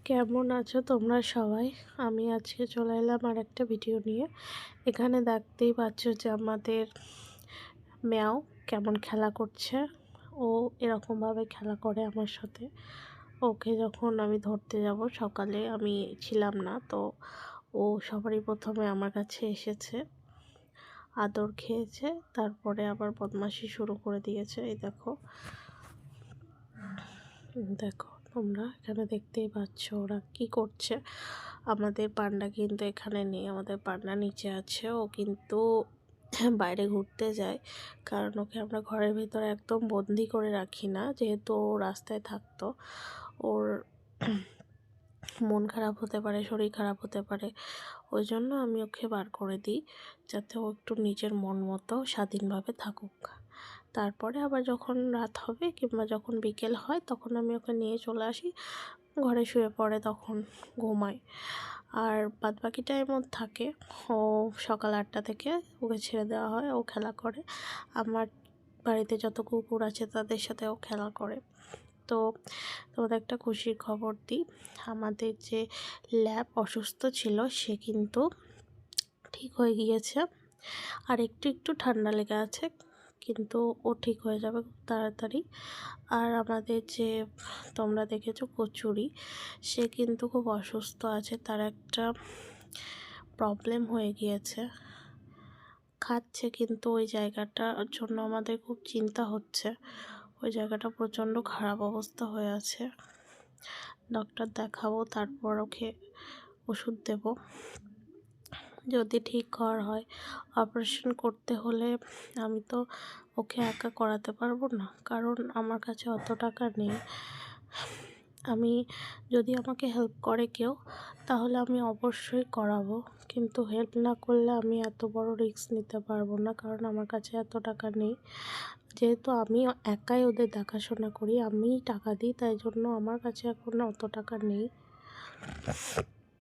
কেমন আছো তোমরা সবাই? আমি আজকে চলে এলাম আরেকটা ভিডিও নিয়ে। এখানে দেখতেই পাচ্ছ যে আমাদের ম্যাও কেমন খেলা করছে। ও এরকমভাবে খেলা করে আমার সাথে। ওকে যখন আমি ধরতে যাব সকালে, আমি ছিলাম না, তো ও সবারই প্রথমে আমার কাছে এসেছে, আদর খেয়েছে, তারপরে আবার বদমাশি শুরু করে দিয়েছে। এই দেখো দেখো তোমরা এখানে দেখতেই পাচ্ছ ওরা কি করছে। আমাদের পান্ডা কিন্তু এখানে নেই, আমাদের পান্ডা নিচে আছে। ও কিন্তু বাইরে ঘুরতে যায়, কারণ ওকে আমরা ঘরের ভিতরে একদম বন্দি করে রাখি না, যেহেতু ও রাস্তায় থাকতো। ওর মন খারাপ হতে পারে, শরীর খারাপ হতে পারে, ওই জন্য আমি ওকে বার করে দিই, যাতে ও একটু নিজের মন মতো স্বাধীনভাবে থাকুক। তারপরে আবার যখন রাত হবে কিংবা যখন বিকেল হয়, তখন আমি ওকে নিয়ে চলে আসি, ঘরে শুয়ে পড়ে, তখন ঘুমায়। আর বাদবাকি টাইম ওর থাকে। ও সকাল 8টা থেকে ওকে ছেড়ে দেওয়া হয়, ও খেলা করে। আমার বাড়িতে যত কুকুর আছে তাদের সাথে ও খেলা করে। তো তোমাদের একটা খুশির খবর দিই, আমাদের যে ল্যাব অসুস্থ ছিল সে কিন্তু ঠিক হয়ে গিয়েছে। আর একটু একটু ঠান্ডা লেগে আছে, কিন্তু ও ঠিক হয়ে যাবে খুব তাড়াতাড়ি। আর আমাদের যে তোমরা দেখেছো কচুরি, সে কিন্তু খুব অসুস্থ আছে, তার একটা প্রবলেম হয়ে গিয়েছে। খাচ্ছে কিন্তু ওই জায়গাটার জন্য আমাদের খুব চিন্তা হচ্ছে। ওই জায়গাটা প্রচণ্ড খারাপ অবস্থা হয়ে আছে। ডক্টর দেখাবো, তারপর ওকে ওষুধ দেব। যদি ঠিক হয়, অপারেশন করতে হলে আমি তো ওকে একা করাতে পারবো না, কারণ আমার কাছে অত টাকা নেই। আমি যদি আমাকে হেল্প করে কেউ, তাহলে আমি অবশ্যই করাবো, কিন্তু হেল্প না করলে আমি এত বড় রিস্ক নিতে পারবো না, কারণ আমার কাছে এত টাকা নেই। যেহেতু আমি একাই ওদের দেখাশোনা করি, আমিই টাকা দিই, তাই জন্য আমার কাছে এখন অত টাকা নেই।